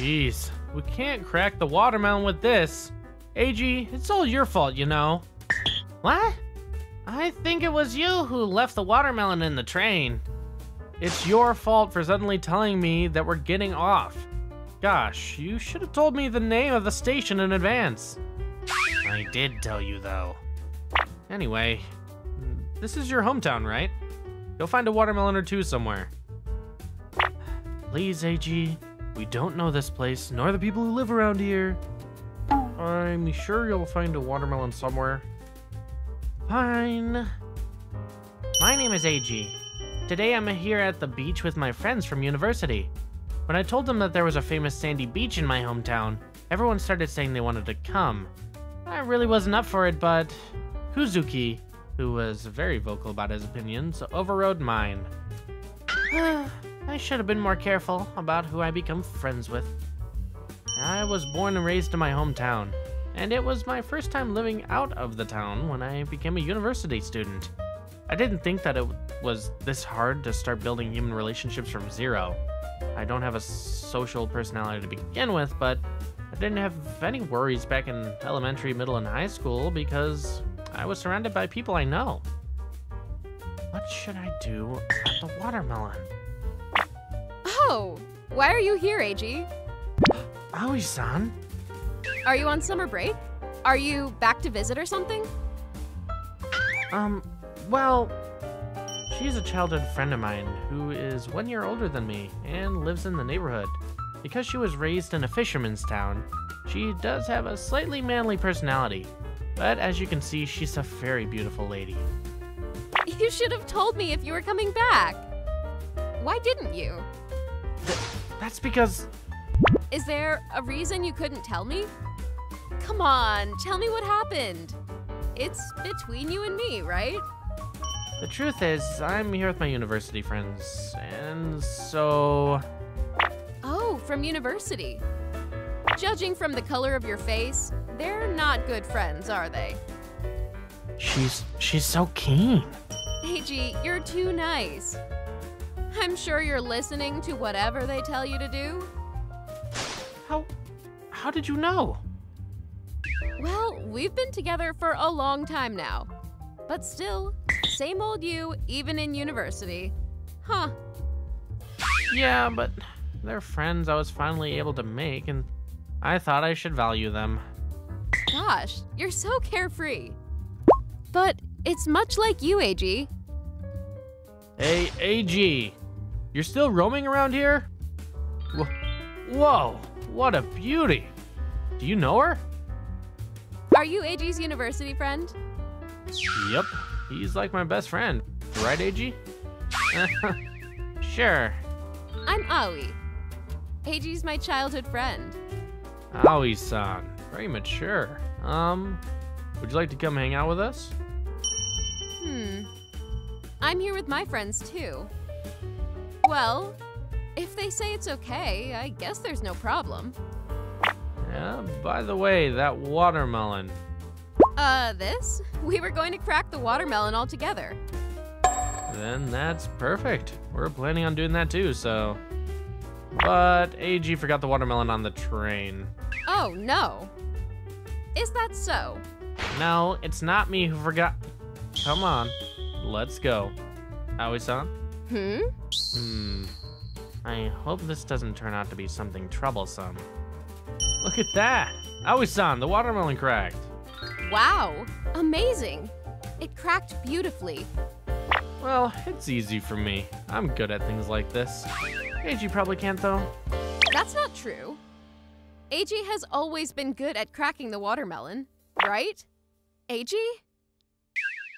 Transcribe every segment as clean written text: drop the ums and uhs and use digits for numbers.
Jeez, we can't crack the watermelon with this. AG, it's all your fault, you know. What? I think it was you who left the watermelon in the train. It's your fault for suddenly telling me that we're getting off. Gosh, you should have told me the name of the station in advance. I did tell you, though. Anyway, this is your hometown, right? Go find a watermelon or two somewhere. Please, AG. We don't know this place, nor the people who live around here. I'm sure you'll find a watermelon somewhere. Fine. My name is AG. Today I'm here at the beach with my friends from university. When I told them that there was a famous sandy beach in my hometown, everyone started saying they wanted to come. I really wasn't up for it, but Kuzuki, who was very vocal about his opinions, overrode mine. I should have been more careful about who I become friends with. I was born and raised in my hometown, and it was my first time living out of the town when I became a university student. I didn't think that it was this hard to start building human relationships from zero. I don't have a social personality to begin with, but I didn't have any worries back in elementary, middle, and high school because I was surrounded by people I know. What should I do about the watermelon? Oh, why are you here, AG? Aoi-san? Are you on summer break? Are you back to visit or something? Well, she's a childhood friend of mine who is 1 year older than me and lives in the neighborhood. Because she was raised in a fisherman's town, she does have a slightly manly personality. But as you can see, she's a very beautiful lady. You should have told me if you were coming back. Why didn't you? That's because... Is there a reason you couldn't tell me? Come on, tell me what happened. It's between you and me, right? The truth is, I'm here with my university friends, and so... Oh, from university. Judging from the color of your face, they're not good friends, are they? She's so keen. AG, you're too nice. I'm sure you're listening to whatever they tell you to do. How did you know? Well, we've been together for a long time now. But still, same old you, even in university. Huh. Yeah, but they're friends I was finally able to make, and I thought I should value them. Gosh, you're so carefree. But it's much like you, AG. Hey, AG, you're still roaming around here? Whoa, what a beauty. Do you know her? Are you AG's university friend? Yep, he's like my best friend. Right, AG? Sure. I'm Aoi. AG's my childhood friend. Aoi-san, very mature. Would you like to come hang out with us? I'm here with my friends too. Well, if they say it's okay, I guess there's no problem. Yeah, by the way, that watermelon. This? We were going to crack the watermelon all together. Then that's perfect. We're planning on doing that too, so... But AG forgot the watermelon on the train. Oh, no. Is that so? No, it's not me who forgot. Come on, let's go. Aoi-san? I hope this doesn't turn out to be something troublesome. Look at that! Aoi-san, the watermelon cracked. Wow, amazing. It cracked beautifully. Well, it's easy for me. I'm good at things like this. AG probably can't though. That's not true. AG has always been good at cracking the watermelon, right? AG?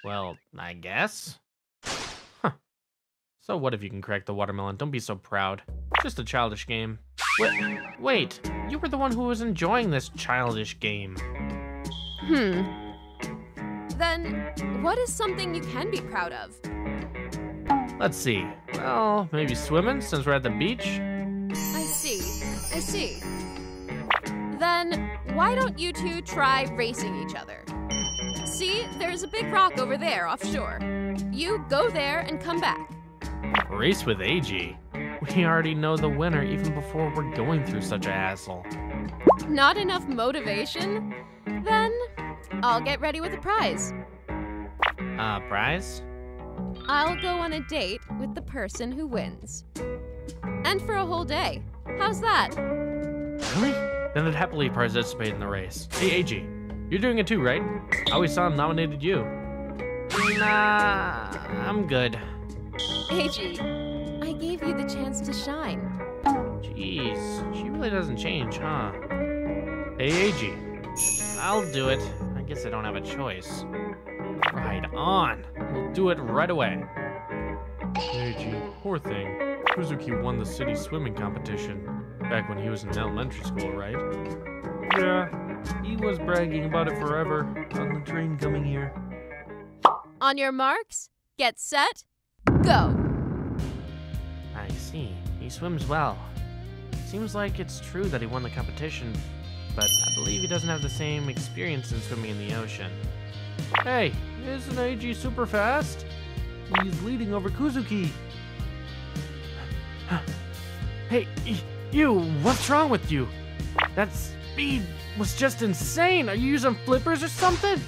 Well, I guess. Huh. So what if you can crack the watermelon? Don't be so proud. Just a childish game. Wait, you were the one who was enjoying this childish game. Then, what is something you can be proud of? Let's see. Well, maybe swimming since we're at the beach? I see. Then, why don't you two try racing each other? See, there's a big rock over there offshore. You go there and come back. Race with AG? We already know the winner even before we're going through such a hassle. Not enough motivation? Then I'll get ready with a prize. Prize? I'll go on a date with the person who wins. And for a whole day. How's that? Really? Then I'd happily participate in the race. Hey, AG, you're doing it too, right? Aoi-san nominated you. Nah, I'm good. AG, I gave you the chance to shine. Jeez, she really doesn't change, huh? Hey, AG, I'll do it. I guess I don't have a choice. Right on. We'll do it right away. AG, poor thing. Kuzuki won the city swimming competition back when he was in elementary school, right? Yeah, he was bragging about it forever on the train coming here. On your marks, get set, go! I see. He swims well. Seems like it's true that he won the competition, but I believe he doesn't have the same experience in swimming in the ocean. Hey, isn't AG super fast? He's leading over Kuzuki. Hey, you, what's wrong with you? That speed was just insane. Are you using flippers or something?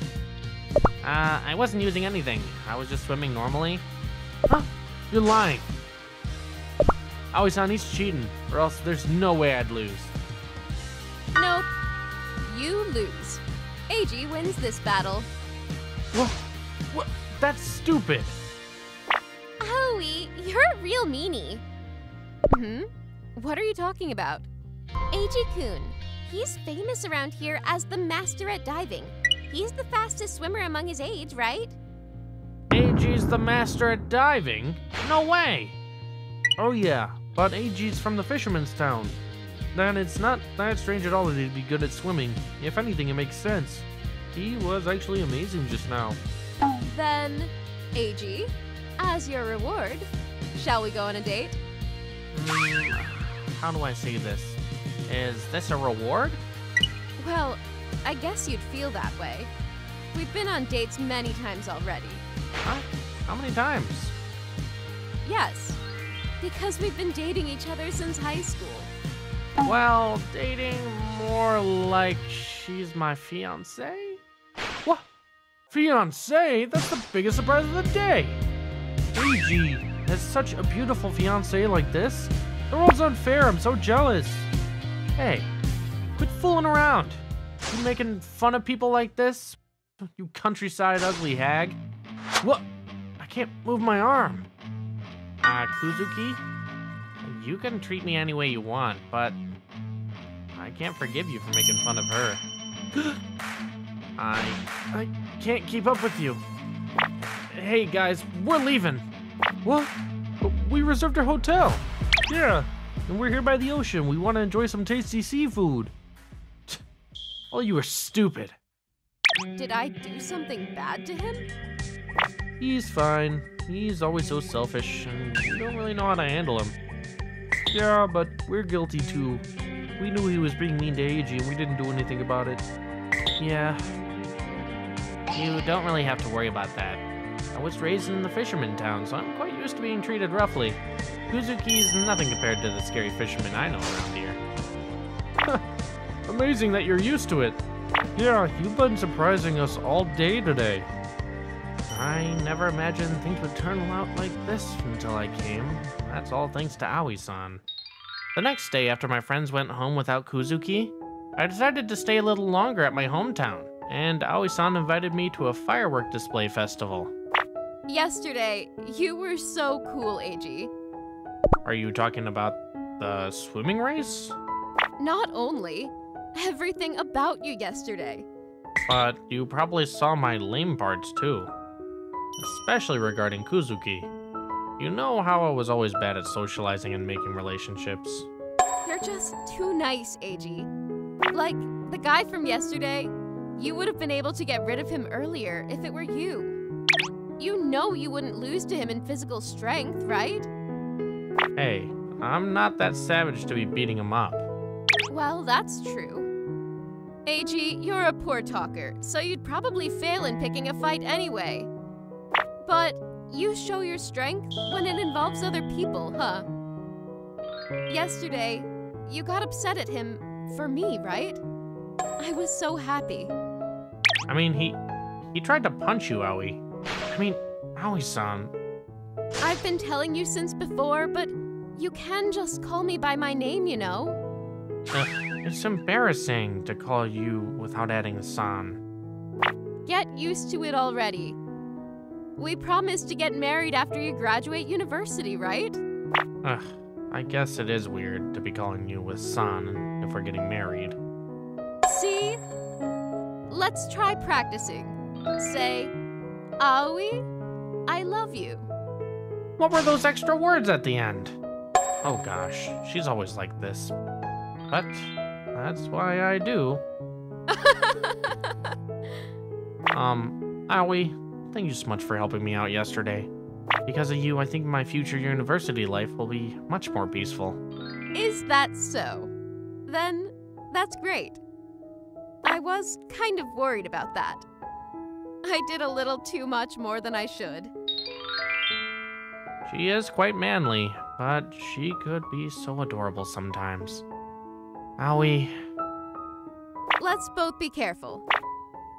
I wasn't using anything. I was just swimming normally. Huh? You're lying. Aoi-san, he's cheating, or else there's no way I'd lose. Nope. You lose. AG wins this battle. What? That's stupid. Aoi, you're a real meanie. What are you talking about? AG-kun. He's famous around here as the master at diving. He's the fastest swimmer among his age, right? AG's the master at diving? No way! Oh yeah, but AG's from the fisherman's town. Then it's not that strange at all that he'd be good at swimming. If anything, it makes sense. He was actually amazing just now. Then, AG, as your reward, shall we go on a date? How do I say this? Is this a reward? Well, I guess you'd feel that way. We've been on dates many times already. Huh? How many times? Yes, because we've been dating each other since high school. Well, dating more like she's my fiancé? What? Fiancé? That's the biggest surprise of the day! AG has such a beautiful fiancé like this. The world's unfair, I'm so jealous. Hey, quit fooling around. You making fun of people like this? You countryside ugly hag. What? I can't move my arm. Kuzuki? You can treat me any way you want, but I can't forgive you for making fun of her. I can't keep up with you. Hey guys, we're leaving. What? We reserved our hotel. Yeah, and we're here by the ocean. We want to enjoy some tasty seafood. Oh, you are stupid. Did I do something bad to him? He's fine. He's always so selfish, and we don't really know how to handle him. Yeah, but we're guilty too. We knew he was being mean to AG, and we didn't do anything about it. Yeah. You don't really have to worry about that. I was raised in the fisherman town, so I'm quite used to being treated roughly. Kuzuki's nothing compared to the scary fishermen I know around here. Amazing that you're used to it. Yeah, you've been surprising us all day today. I never imagined things would turn out like this until I came. That's all thanks to Aoi-san. The next day, after my friends went home without Kuzuki, I decided to stay a little longer at my hometown, and Aoi-san invited me to a firework display festival. Yesterday, you were so cool, AG. Are you talking about the swimming race? Not only. Everything about you yesterday. But you probably saw my lame parts too. Especially regarding Kuzuki. You know how I was always bad at socializing and making relationships. You're just too nice, AG. Like, the guy from yesterday, you would have been able to get rid of him earlier if it were you. You know you wouldn't lose to him in physical strength, right? Hey, I'm not that savage to be beating him up. Well, that's true. AG, you're a poor talker, so you'd probably fail in picking a fight anyway. But you show your strength when it involves other people, huh? Yesterday, you got upset at him for me, right? I was so happy. I mean, he tried to punch you, Aoi. I mean, Aoi-san. I've been telling you since before, but you can just call me by my name, you know? It's embarrassing to call you without adding a san. Get used to it already. We promised to get married after you graduate university, right? I guess it is weird to be calling you with san if we're getting married. See? Let's try practicing. Say, Aoi, I love you. What were those extra words at the end? Oh gosh, she's always like this. But that's why I do. Aoi, thank you so much for helping me out yesterday. Because of you, I think my future university life will be much more peaceful. Is that so? Then, that's great. I was kind of worried about that. I did a little too much more than I should. She is quite manly, but she could be so adorable sometimes. Aoi. Let's both be careful.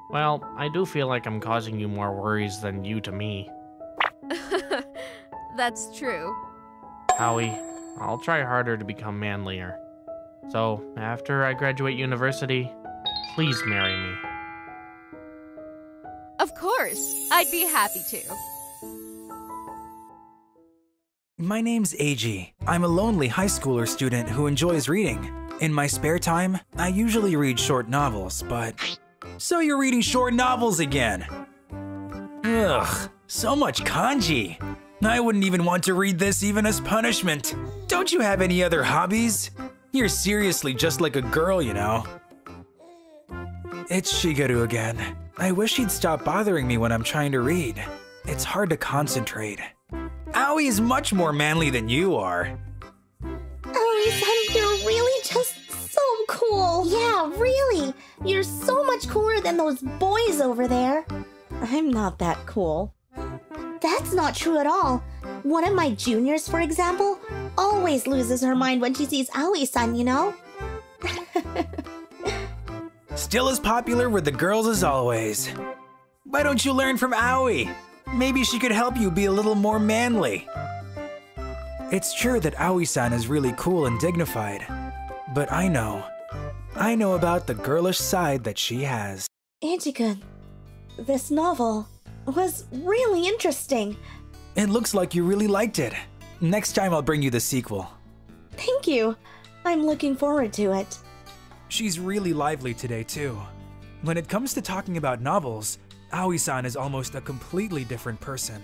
Well, I do feel like I'm causing you more worries than you to me. That's true. Aoi, I'll try harder to become manlier. So, after I graduate university, please marry me. Of course, I'd be happy to. My name's Eiji. I'm a lonely high schooler student who enjoys reading. In my spare time, I usually read short novels, but... So you're reading short novels again? Ugh, so much kanji. I wouldn't even want to read this even as punishment. Don't you have any other hobbies? You're seriously just like a girl, you know. It's Shigeru again. I wish he'd stop bothering me when I'm trying to read. It's hard to concentrate. Aoi is much more manly than you are. Aoi-san, you're really just so cool. Yeah, really. You're so much cooler than those boys over there. I'm not that cool. That's not true at all. One of my juniors, for example, always loses her mind when she sees Aoi-san, you know? Still as popular with the girls as always. Why don't you learn from Aoi? Maybe she could help you be a little more manly. It's true that Aoi-san is really cool and dignified, but I know about the girlish side that she has. Eiji-kun, this novel was really interesting. It looks like you really liked it. Next time I'll bring you the sequel. Thank you. I'm looking forward to it. She's really lively today too. When it comes to talking about novels, Aoi-san is almost a completely different person.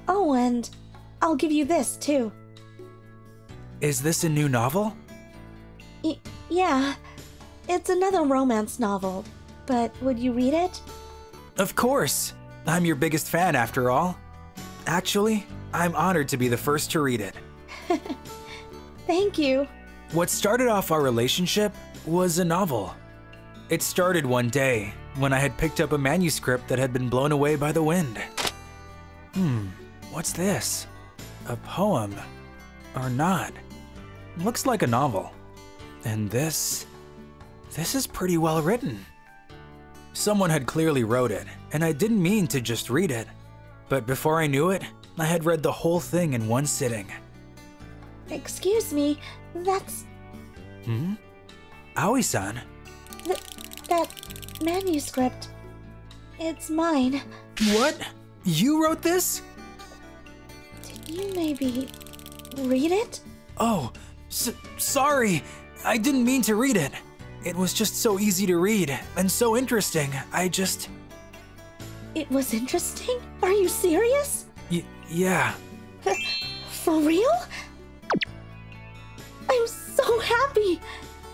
Oh, and I'll give you this too. Is this a new novel? Yeah, it's another romance novel, but would you read it? Of course! I'm your biggest fan after all. Actually, I'm honored to be the first to read it. Thank you. What started off our relationship was a novel. It started one day when I had picked up a manuscript that had been blown away by the wind. What's this? A poem? Or not? Looks like a novel. And this is pretty well written. Someone had clearly wrote it, and I didn't mean to just read it. But before I knew it, I had read the whole thing in one sitting. Excuse me, that's... Aoi-san? That manuscript. It's mine. What? You wrote this? Did you maybe read it? Oh, sorry. I didn't mean to read it. It was just so easy to read and so interesting. It was interesting? Are you serious? Yeah. For real? I'm so happy.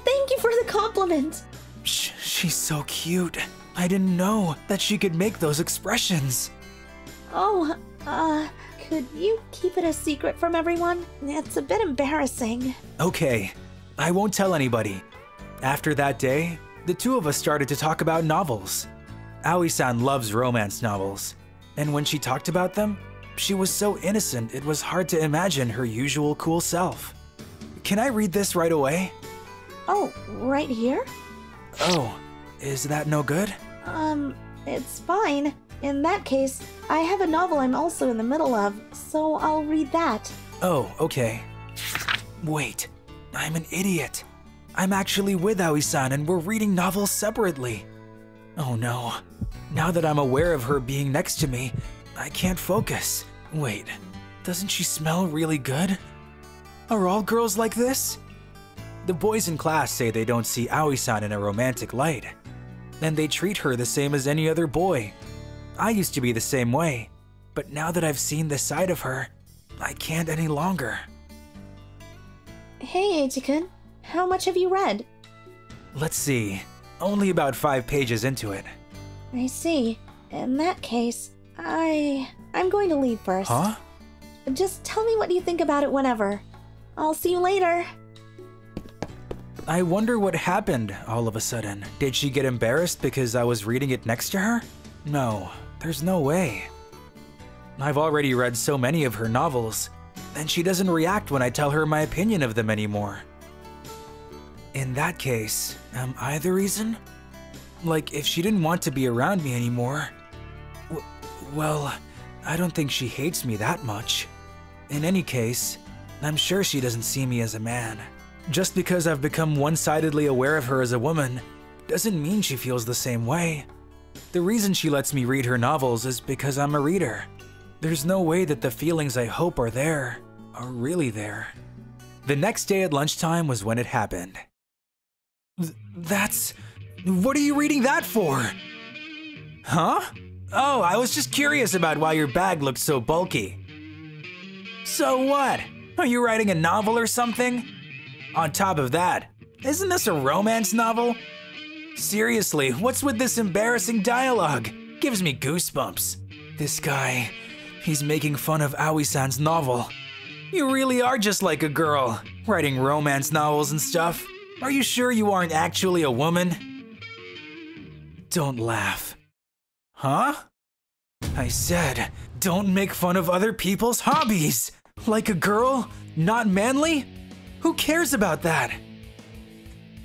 Thank you for the compliment. She's so cute. I didn't know that she could make those expressions. Oh, could you keep it a secret from everyone? It's a bit embarrassing. Okay, I won't tell anybody. After that day, the two of us started to talk about novels. Aoi-san loves romance novels, and when she talked about them, she was so innocent it was hard to imagine her usual cool self. can I read this right away? Oh, right here? Oh, is that no good? It's fine. In that case, I have a novel I'm also in the middle of, so I'll read that. Oh, okay. Wait, I'm an idiot. I'm actually with Aoi-san and we're reading novels separately. Oh no. Now that I'm aware of her being next to me, I can't focus. Wait, doesn't she smell really good? Are all girls like this? The boys in class say they don't see Aoi-san in a romantic light, and they treat her the same as any other boy. I used to be the same way, but now that I've seen this side of her, I can't any longer. Hey, Eiji-kun. How much have you read? Let's see, only about 5 pages into it. I see. In that case, I'm going to leave first. Huh? Just tell me what you think about it whenever. I'll see you later. I wonder what happened all of a sudden. Did she get embarrassed because I was reading it next to her? No, there's no way. I've already read so many of her novels, and she doesn't react when I tell her my opinion of them anymore. In that case, am I the reason? Like, if she didn't want to be around me anymore, well, I don't think she hates me that much. In any case, I'm sure she doesn't see me as a man. Just because I've become one-sidedly aware of her as a woman doesn't mean she feels the same way. The reason she lets me read her novels is because I'm a reader. There's no way that the feelings I hope are there are really there. The next day at lunchtime was when it happened. What are you reading that for? Huh? Oh, I was just curious about why your bag looked so bulky. So what? Are you writing a novel or something? On top of that, isn't this a romance novel? Seriously, what's with this embarrassing dialogue? Gives me goosebumps. This guy, he's making fun of Aoi-san's novel. You really are just like a girl, writing romance novels and stuff. Are you sure you aren't actually a woman? Don't laugh. Huh? I said, don't make fun of other people's hobbies. Like a girl? Not manly? Who cares about that?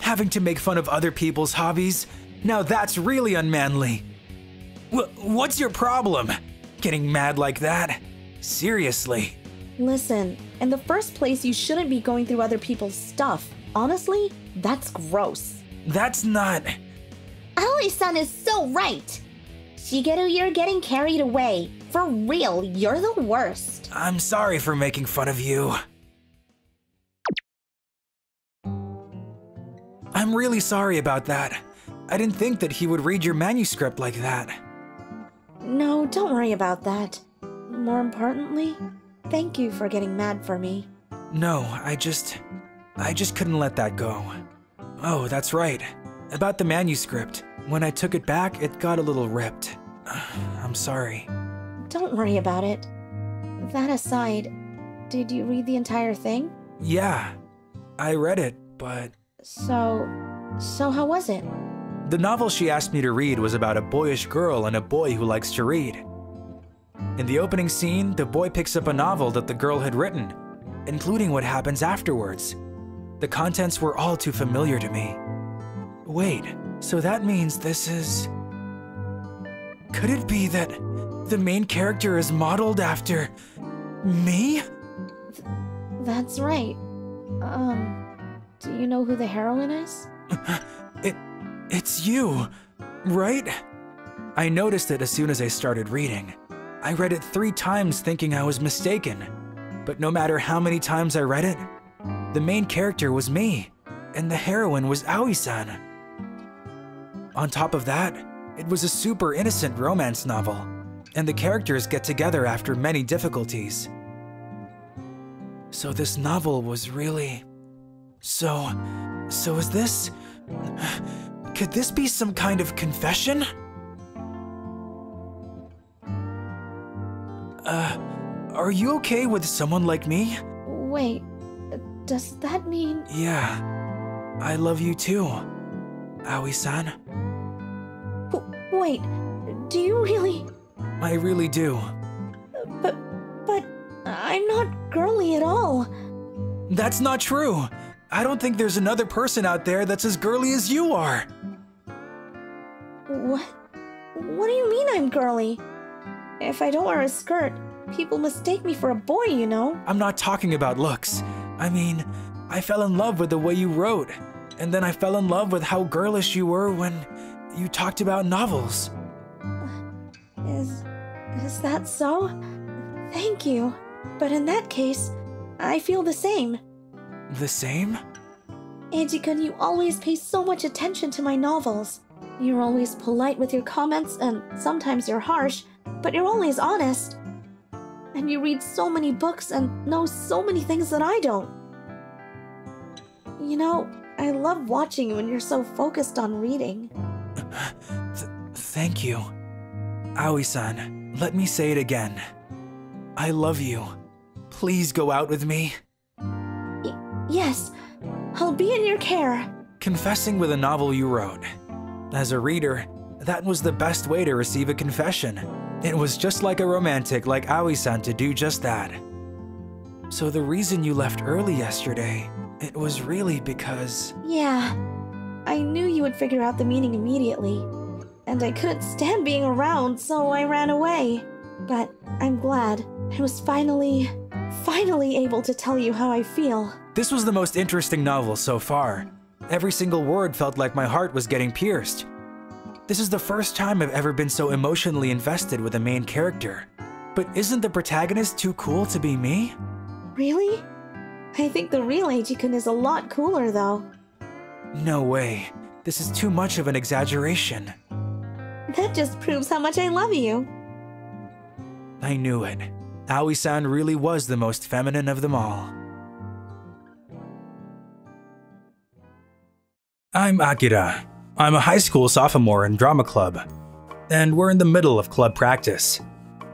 Having to make fun of other people's hobbies? Now that's really unmanly. What's your problem? Getting mad like that? Seriously. Listen, in the first place, you shouldn't be going through other people's stuff. Honestly, that's gross. That's not... Aoi-san is so right. Shigeru, you're getting carried away. For real, you're the worst. I'm sorry for making fun of you. I'm really sorry about that. I didn't think that he would read your manuscript like that. No, don't worry about that. More importantly, thank you for getting mad for me. No, I just couldn't let that go. Oh, that's right. About the manuscript. When I took it back, it got a little ripped. I'm sorry. Don't worry about it. That aside, did you read the entire thing? Yeah, I read it, but... So how was it? The novel she asked me to read was about a boyish girl and a boy who likes to read. In the opening scene, the boy picks up a novel that the girl had written, including what happens afterwards. The contents were all too familiar to me. Wait, so that means this is... Could it be that the main character is modeled after... me? That's right. Do you know who the heroine is? It's you, right? I noticed it as soon as I started reading. I read it 3 times thinking I was mistaken. But no matter how many times I read it, the main character was me, and the heroine was Aoi-san. On top of that, it was a super innocent romance novel, and the characters get together after many difficulties. So this novel was really... So is this... Could this be some kind of confession? Are you okay with someone like me? Wait, does that mean... Yeah, I love you too, Aoi-san. Wait, do you really... I really do. But I'm not girly at all. That's not true. I don't think there's another person out there that's as girly as you are. What? What do you mean I'm girly? If I don't wear a skirt, people mistake me for a boy, you know? I'm not talking about looks. I mean, I fell in love with the way you wrote. And then I fell in love with how girlish you were when you talked about novels. Is that so? Thank you. But in that case, I feel the same. The same? Eiji-kun, you always pay so much attention to my novels. You're always polite with your comments, and sometimes you're harsh, but you're always honest. And you read so many books and know so many things that I don't. You know, I love watching you when you're so focused on reading. Thank you. Aoi-san, let me say it again. I love you. Please go out with me. Yes, I'll be in your care. Confessing with a novel you wrote. As a reader, that was the best way to receive a confession. It was just like a romantic like Aoi-san to do just that. So the reason you left early yesterday, it was really because… Yeah, I knew you would figure out the meaning immediately. And I couldn't stand being around, so I ran away. But I'm glad I was finally able to tell you how I feel. This was the most interesting novel so far. Every single word felt like my heart was getting pierced. This is the first time I've ever been so emotionally invested with a main character. But isn't the protagonist too cool to be me? Really? I think the real Eiji-kun is a lot cooler, though. No way. This is too much of an exaggeration. That just proves how much I love you. I knew it. Aoi-san really was the most feminine of them all. I'm Akira. I'm a high school sophomore in drama club. And we're in the middle of club practice.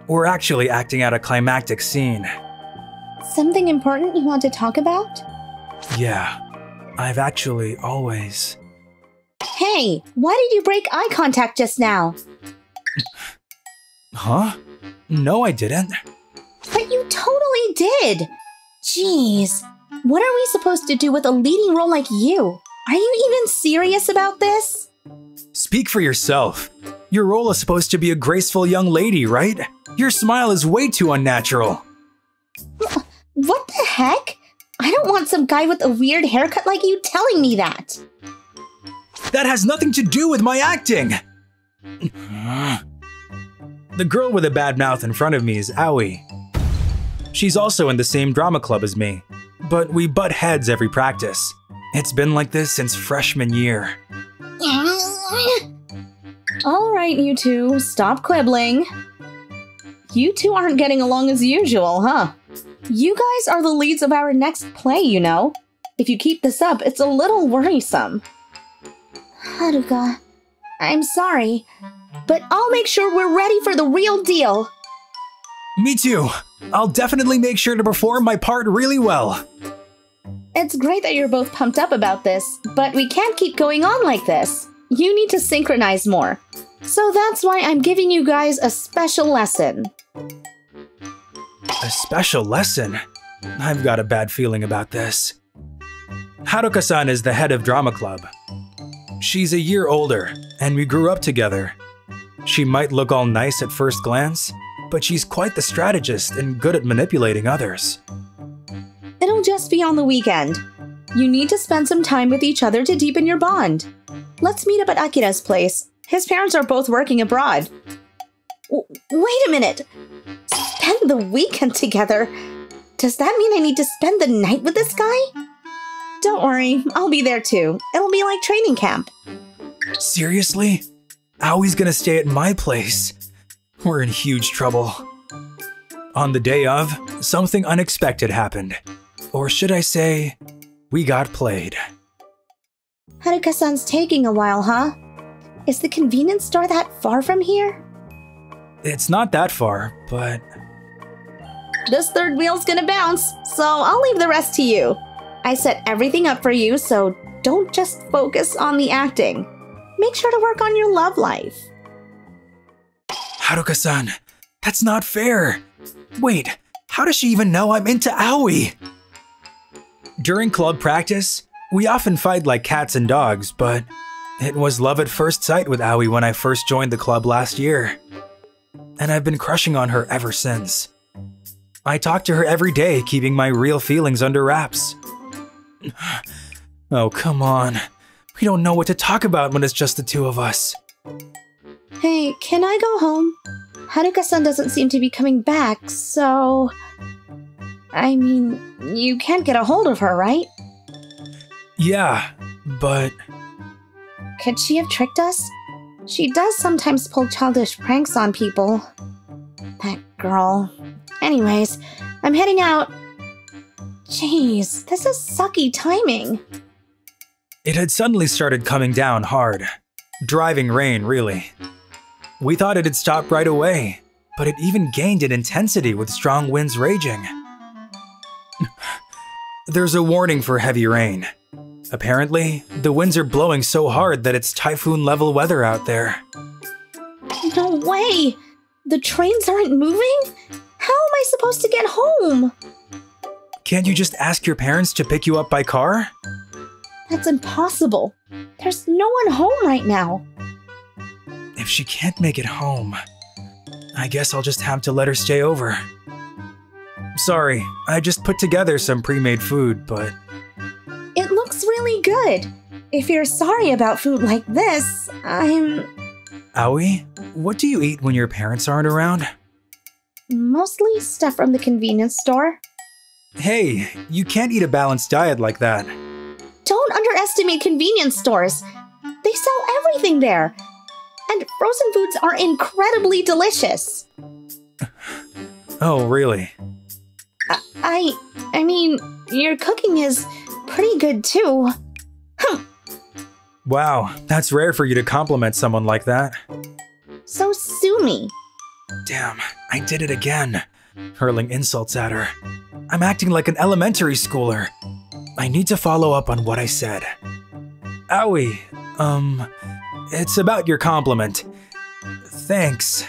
We're actually acting out a climactic scene. Something important you want to talk about? Yeah, I've actually always… Hey, why did you break eye contact just now? Huh? No, I didn't. But you totally did! Jeez, what are we supposed to do with a leading role like you? Are you even serious about this? Speak for yourself. Your role is supposed to be a graceful young lady, right? Your smile is way too unnatural. What the heck? I don't want some guy with a weird haircut like you telling me that. That has nothing to do with my acting! The girl with a bad mouth in front of me is Aoi. She's also in the same drama club as me, but we butt heads every practice. It's been like this since freshman year. Alright, you two, stop quibbling. You two aren't getting along as usual, huh? You guys are the leads of our next play, you know. If you keep this up, it's a little worrisome. Haruka, I'm sorry, but I'll make sure we're ready for the real deal. Me too. I'll definitely make sure to perform my part really well. It's great that you're both pumped up about this, but we can't keep going on like this. You need to synchronize more. So that's why I'm giving you guys a special lesson. A special lesson? I've got a bad feeling about this. Haruka-san is the head of drama club. She's a year older, and we grew up together. She might look all nice at first glance, but she's quite the strategist and good at manipulating others. It'll just be on the weekend. You need to spend some time with each other to deepen your bond. Let's meet up at Akira's place. His parents are both working abroad. Wait a minute! Spend the weekend together? Does that mean I need to spend the night with this guy? Don't worry, I'll be there too. It'll be like training camp. Seriously? Aoi's gonna stay at my place. We're in huge trouble. On the day of, something unexpected happened. Or should I say, we got played. Haruka-san's taking a while, huh? Is the convenience store that far from here? It's not that far, but… This third wheel's gonna bounce, so I'll leave the rest to you. I set everything up for you, so don't just focus on the acting. Make sure to work on your love life. Haruka-san, that's not fair. Wait, how does she even know I'm into Aoi? During club practice, we often fight like cats and dogs, but it was love at first sight with Aoi when I first joined the club last year. And I've been crushing on her ever since. I talk to her every day, keeping my real feelings under wraps. Oh, come on. We don't know what to talk about when it's just the two of us. Hey, can I go home? Haruka-san doesn't seem to be coming back, so... I mean, you can't get a hold of her, right? Yeah, but... Could she have tricked us? She does sometimes pull childish pranks on people. That girl. Anyways, I'm heading out. Jeez, this is sucky timing. It had suddenly started coming down hard. Driving rain, really. We thought it'd stop right away, but it even gained in intensity with strong winds raging. There's a warning for heavy rain. Apparently, the winds are blowing so hard that it's typhoon-level weather out there. No way! The trains aren't moving? How am I supposed to get home? Can't you just ask your parents to pick you up by car? That's impossible. There's no one home right now. If she can't make it home, I guess I'll just have to let her stay over. Sorry, I just put together some pre-made food, but... It looks really good. If you're sorry about food like this, I'm... Aoi, what do you eat when your parents aren't around? Mostly stuff from the convenience store. Hey, you can't eat a balanced diet like that. Don't underestimate convenience stores. They sell everything there. And frozen foods are incredibly delicious. Oh, really? I mean, your cooking is pretty good too. Wow, that's rare for you to compliment someone like that. So sue me. Damn, I did it again. Hurling insults at her. I'm acting like an elementary schooler. I need to follow up on what I said. Aoi, it's about your compliment. Thanks.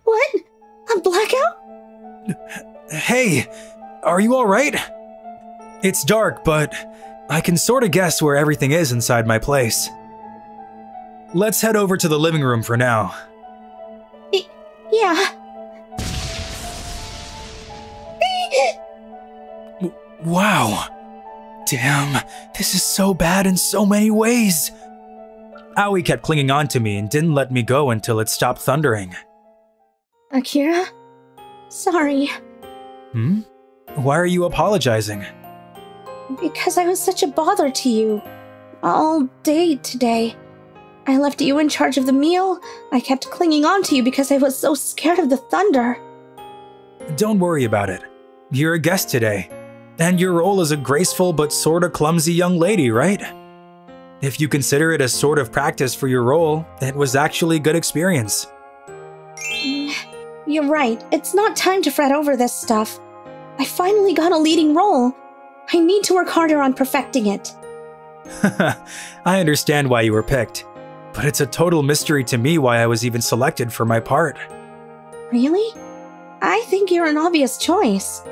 What? A blackout? Hey, are you alright? It's dark, but I can sorta guess where everything is inside my place. Let's head over to the living room for now. Yeah. Wow. Damn, this is so bad in so many ways. Aoi kept clinging on to me and didn't let me go until it stopped thundering. Akira? Sorry. Why are you apologizing? Because I was such a bother to you. All day today. I left you in charge of the meal. I kept clinging on to you because I was so scared of the thunder. Don't worry about it. You're a guest today. And your role is a graceful but sorta clumsy young lady, right? If you consider it a sort of practice for your role, it was actually good experience. You're right. It's not time to fret over this stuff. I finally got a leading role. I need to work harder on perfecting it. I understand why you were picked, but it's a total mystery to me why I was even selected for my part. Really? I think you're an obvious choice.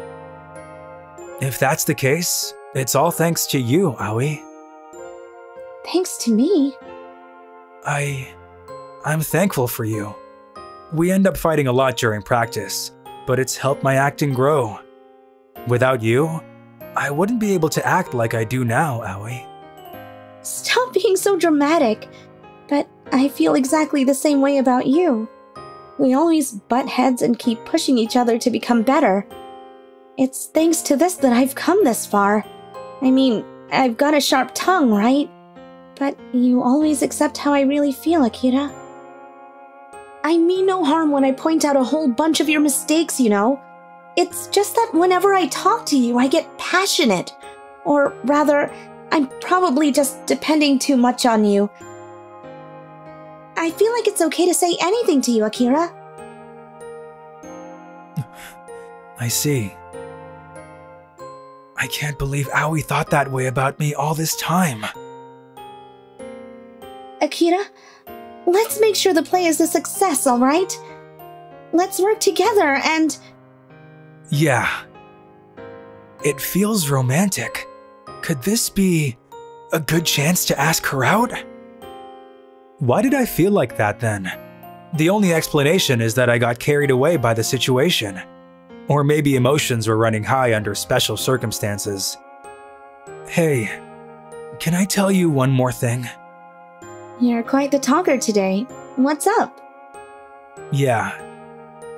If that's the case, it's all thanks to you, Aoi. Thanks to me? I'm thankful for you. We end up fighting a lot during practice, but it's helped my acting grow. Without you, I wouldn't be able to act like I do now, Aoi. Stop being so dramatic. But I feel exactly the same way about you. We always butt heads and keep pushing each other to become better. It's thanks to this that I've come this far. I mean, I've got a sharp tongue, right? But you always accept how I really feel, Akira. I mean no harm when I point out a whole bunch of your mistakes, you know? It's just that whenever I talk to you, I get passionate. Or rather, I'm probably just depending too much on you. I feel like it's okay to say anything to you, Akira. I see. I can't believe Aoi thought that way about me all this time. Akira, let's make sure the play is a success, alright? Let's work together and... Yeah. It feels romantic. Could this be a good chance to ask her out? Why did I feel like that then? The only explanation is that I got carried away by the situation. Or maybe emotions were running high under special circumstances. Hey, can I tell you one more thing? You're quite the talker today. What's up? Yeah,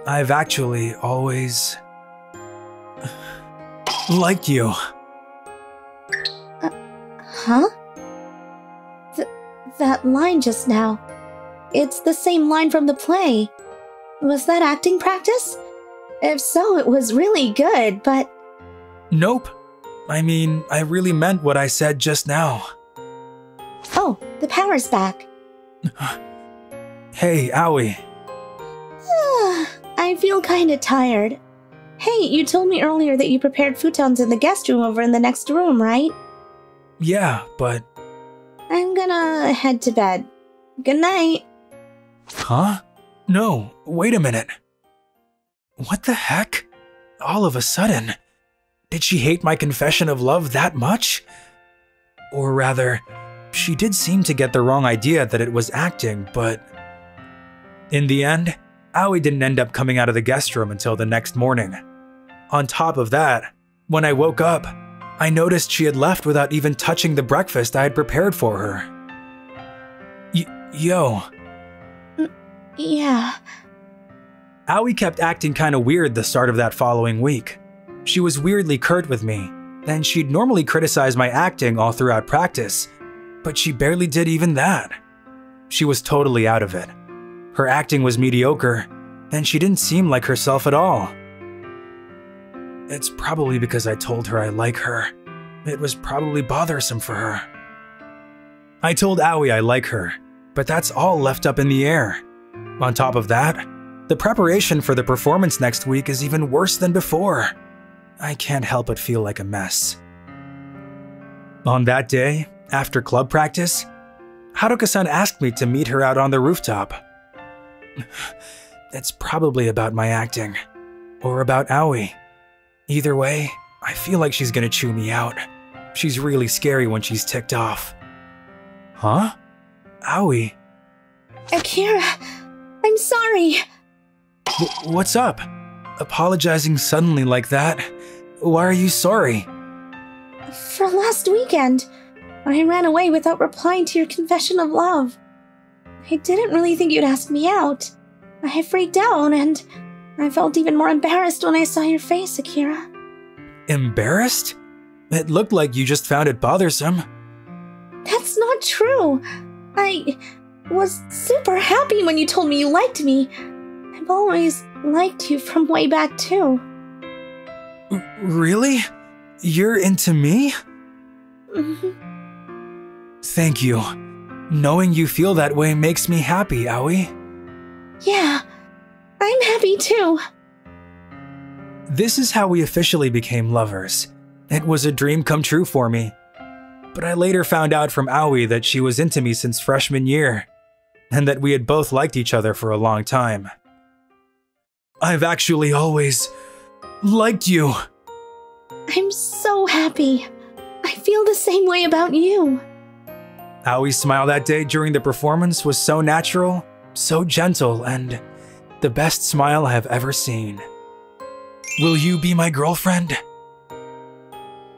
I've actually always liked you. Huh? That line just now. It's the same line from the play. Was that acting practice? If so, it was really good, but... Nope. I mean, I really meant what I said just now. Oh, the power's back. Hey, Aoi. I feel kinda tired. Hey, you told me earlier that you prepared futons in the guest room over in the next room, right? Yeah, but... I'm gonna head to bed. Good night. Huh? No, wait a minute. What the heck? All of a sudden, did she hate my confession of love that much? Or rather, she did seem to get the wrong idea that it was acting, but... In the end, Aoi didn't end up coming out of the guest room until the next morning. On top of that, when I woke up, I noticed she had left without even touching the breakfast I had prepared for her. Yo. Yeah. Aoi kept acting kinda weird the start of that following week. She was weirdly curt with me, and she'd normally criticize my acting all throughout practice, but she barely did even that. She was totally out of it. Her acting was mediocre, and she didn't seem like herself at all. It's probably because I told her I like her. It was probably bothersome for her. I told Aoi I like her, but that's all left up in the air. On top of that, the preparation for the performance next week is even worse than before. I can't help but feel like a mess. On that day, after club practice, Haruka-san asked me to meet her out on the rooftop. It's probably about my acting, or about Aoi. Either way, I feel like she's gonna chew me out. She's really scary when she's ticked off. Huh? Aoi? Akira, I'm sorry. What's up? Apologizing suddenly like that? Why are you sorry? For last weekend, I ran away without replying to your confession of love. I didn't really think you'd ask me out. I freaked out, and I felt even more embarrassed when I saw your face, Akira. Embarrassed? It looked like you just found it bothersome. That's not true. I was super happy when you told me you liked me. I've always liked you from way back, too. Really? You're into me? Thank you. Knowing you feel that way makes me happy, Aoi. Yeah, I'm happy too. This is how we officially became lovers. It was a dream come true for me. But I later found out from Aoi that she was into me since freshman year, and that we had both liked each other for a long time. I've actually always liked you. I'm so happy. I feel the same way about you. Aoi's smile that day during the performance was so natural, so gentle, and the best smile I have ever seen. Will you be my girlfriend?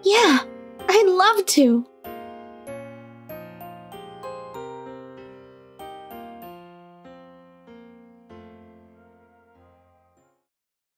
Yeah, I'd love to.